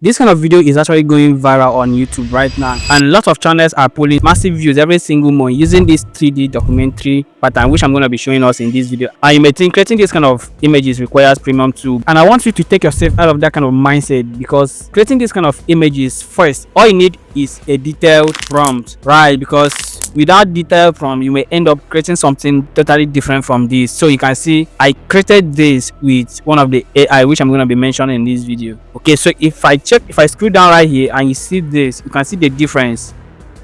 This kind of video is actually going viral on YouTube right now, and lots of channels are pulling massive views every single month using this 3D documentary pattern, which I'm going to be showing us in this video. And you may think creating this kind of images requires premium tool, and I want you to take yourself out of that kind of mindset, because creating this kind of images, first, all you need is a detailed prompt, right? Because without detailed prompt, you may end up creating something totally different from this. So you can see I created this with one of the AI, which I'm going to be mentioning in this video. Okay, so if I scroll down right here and you see this, you can see the difference.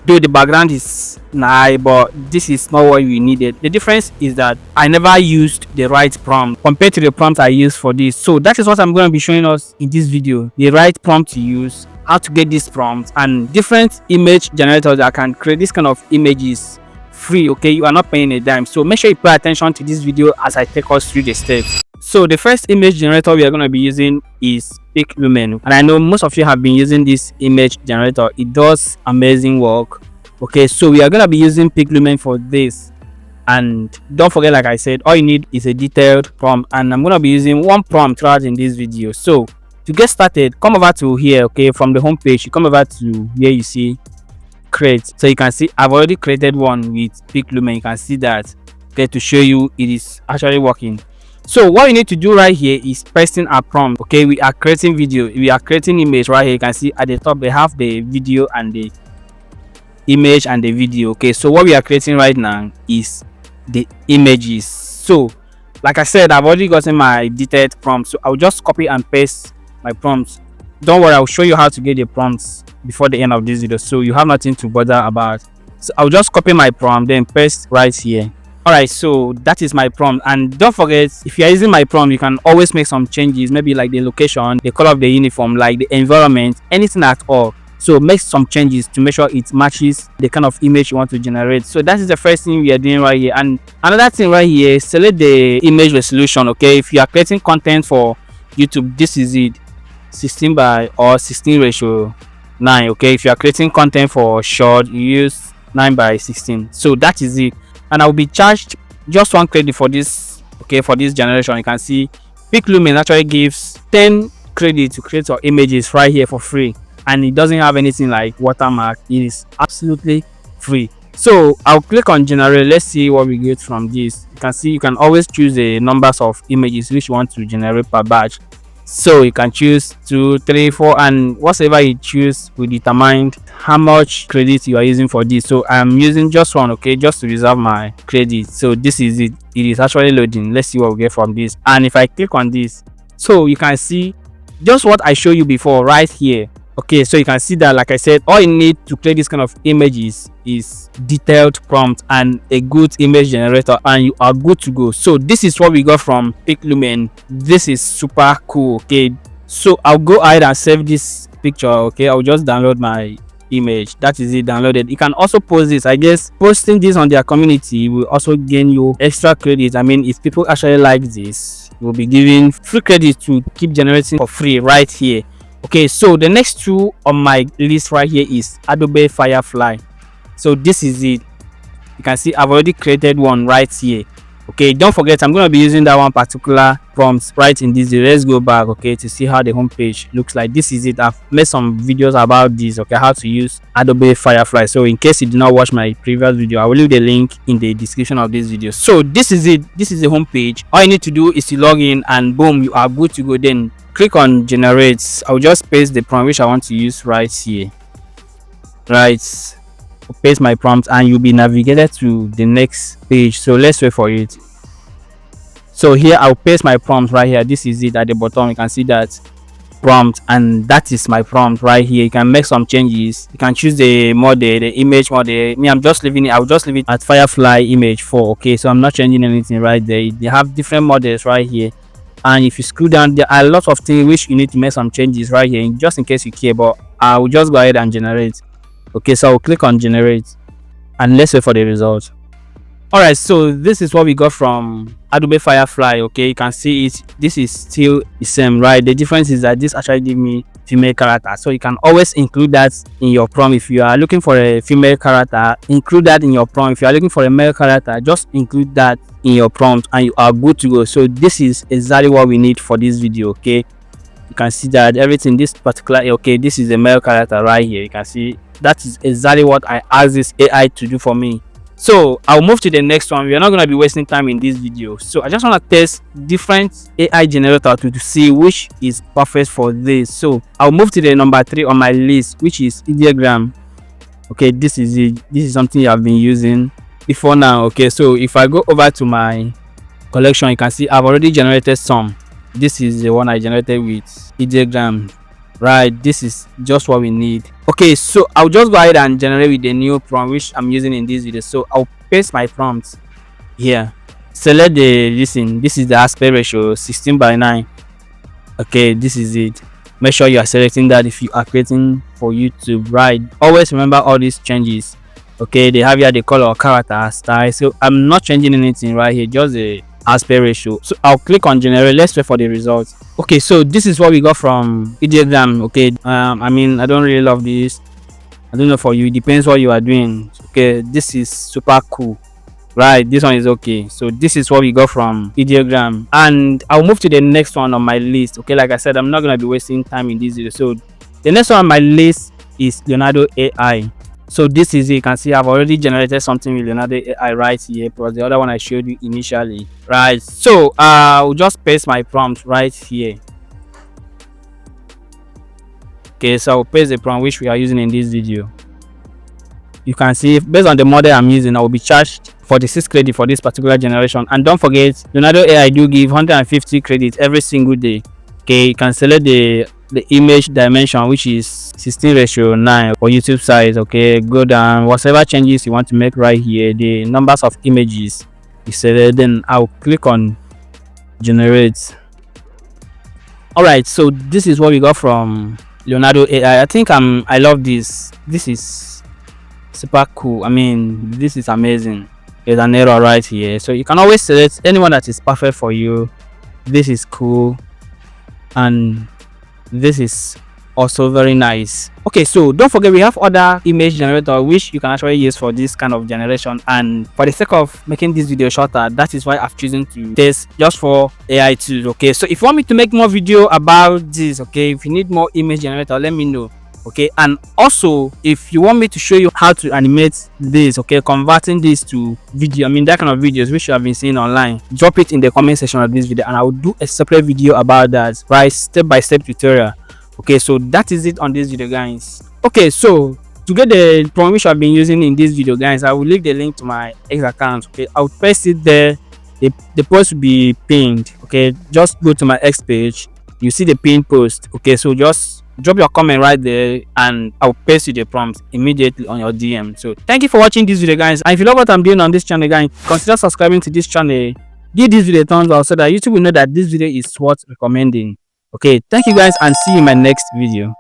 Though the background is nice, but this is not what we needed. The difference is that I never used the right prompt compared to the prompt I used for this. So that is what I'm going to be showing us in this video: the right prompt to use, how to get this prompt, and different image generators that can create this kind of images free. Okay, you are not paying a dime. So make sure you pay attention to this video as I take us through the steps. So the first image generator we are going to be using is Piclumen, and I know most of you have been using this image generator. It does amazing work. Okay, so we are going to be using Piclumen for this. And don't forget, like I said, all you need is a detailed prompt, and I'm going to be using one prompt throughout in this video. So to get started, come over to here. Okay, from the home page, you come over to where you see create. So you can see I've already created one with Piclumen. You can see that, okay, to show you it is actually working. So what we need to do right here is pasting a prompt. Okay, we are creating video, we are creating image. Right here you can see at the top they have the video and the image and the video. Okay, so what we are creating right now is the images. So like I said, I've already gotten my detailed prompt, so I'll just copy and paste my prompts. Don't worry, I'll show you how to get the prompts before the end of this video, so you have nothing to bother about. So I'll just copy my prompt, then paste right here. Alright, so that is my prompt. And don't forget, if you are using my prompt, you can always make some changes, maybe like the location, the color of the uniform, like the environment, anything at all. So make some changes to make sure it matches the kind of image you want to generate. So that is the first thing we are doing right here. And another thing right here, select the image resolution. Okay, if you are creating content for YouTube, this is it, 16 by or 16 ratio 9. Okay, if you are creating content for short, you use 9 by 16. So that is it, and I will be charged just 1 credit for this. Okay, for this generation, you can see Piclumen actually gives 10 credit to create your images right here for free, and it doesn't have anything like watermark. It is absolutely free. So I'll click on generate. Let's see what we get from this. You can see you can always choose the numbers of images which you want to generate per batch. So you can choose 2, 3, 4, and whatever you choose will determine how much credit you are using for this. So I'm using just one, okay, just to reserve my credit. So this is it. It is actually loading. Let's see what we get from this. And if I click on this, so you can see just what I showed you before right here. Okay, so you can see that, like I said, all you need to create this kind of images is detailed prompt and a good image generator, and you are good to go. So this is what we got from Piclumen. This is super cool. Okay, so I'll go ahead and save this picture. Okay, I'll just download my image. That is it, downloaded. You can also post this. I guess posting this on their community will also gain you extra credit. I mean, if people actually like this, you'll be giving free credit to keep generating for free right here. Okay, so the next two on my list right here is Adobe Firefly. So this is it. You can see I've already created one right here. Okay, don't forget, I'm going to be using that one particular prompt right in this. Let's go back, okay, to see how the home page looks like. This is it. I've made some videos about this, okay, how to use Adobe Firefly. So in case you did not watch my previous video, I will leave the link in the description of this video. So this is it. This is the home page. All you need to do is to log in, and boom, you are good to go. Then click on generate. I'll just paste the prompt which I want to use right here. Right, I'll paste my prompt and you'll be navigated to the next page. So let's wait for it. So here I'll paste my prompt right here. This is it. At the bottom you can see that prompt, and that is my prompt right here. You can make some changes. You can choose the model, the image model. Me, I'm just leaving it. I'll just leave it at Firefly image 4. Okay, so I'm not changing anything right there. They have different models right here. And if you scroll down, there are a lot of things which you need to make some changes right here, just in case you care. But I will just go ahead and generate. Okay, so I'll click on generate, and let's wait for the result. Alright, so this is what we got from Adobe Firefly. Okay, you can see it. This is still the same, right? The difference is that this actually give me female character, so you can always include that in your prompt. If you are looking for a female character, include that in your prompt. If you are looking for a male character, just include that in your prompt, and you are good to go. So this is exactly what we need for this video. Okay, You can see that everything, this particular, okay, this is a male character right here. You can see that is exactly what I asked this AI to do for me. So I'll move to the next one. We're not going to be wasting time in this video. So I just want to test different AI generator to see which is perfect for this. So I'll move to the number 3 on my list, which is Ideogram. Okay, this is it. This is something I've been using before now. Okay, so if I go over to my collection, you can see I've already generated some. This is the one I generated with Ideogram. Right, this is just what we need. Okay, so I'll just go ahead and generate with the new prompt which I'm using in this video. So I'll paste my prompt here, select the listen. This is the aspect ratio 16:9. Okay, this is it. Make sure you are selecting that if you are creating for YouTube. Right, always remember all these changes. Okay, they have here the color, character, style. So I'm not changing anything right here, just the aspect ratio. So I'll click on generate. Let's wait for the results. Okay, so this is what we got from Ideogram. Okay, I mean, I don't really love this. I don't know for you, it depends what you are doing. Okay, this is super cool. Right, this one is okay. So this is what we got from Ideogram, and I'll move to the next one on my list. Okay, like I said, I'm not gonna be wasting time in this video. So the next one on my list is Leonardo AI. So this is it. You can see I've already generated something with Leonardo AI right here, plus the other one I showed you initially. Right, so I'll just paste my prompt right here. Okay, so I'll paste the prompt which we are using in this video. You can see based on the model I'm using, I will be charged 46 credit for this particular generation. And don't forget, Leonardo AI do give 150 credits every single day. Okay, you can select the image dimension, which is 16:9 for YouTube size. Okay, go down, whatever changes you want to make right here, the numbers of images you select, then I'll click on generate. All right, so this is what we got from Leonardo AI. I think I love this. This is super cool. I mean, this is amazing. There's an error right here, so you can always select anyone that is perfect for you. This is cool, and this is also very nice. Okay, so don't forget we have other image generator which you can actually use for this kind of generation, and for the sake of making this video shorter, that is why I've chosen to test just for AI tools. Okay, so if you want me to make more video about this, okay, if you need more image generator, let me know. Okay, and also if you want me to show you how to animate this, okay, converting this to video, I mean that kind of videos which you have been seeing online, drop it in the comment section of this video and I will do a separate video about that, right, step-by-step tutorial. Okay, so that is it on this video, guys. Okay, so to get the prompt which I've been using in this video, guys, I will leave the link to my X account. Okay, I'll paste it there. The post will be pinned. Okay, just go to my X page, you see the pinned post. Okay, so just drop your comment right there and I'll paste you the prompt immediately on your DM. So thank you for watching this video, guys, and if you love what I'm doing on this channel, guys, consider subscribing to this channel. Give this video a thumbs up so that YouTube will know that this video is worth recommending. Okay, thank you guys and see you in my next video.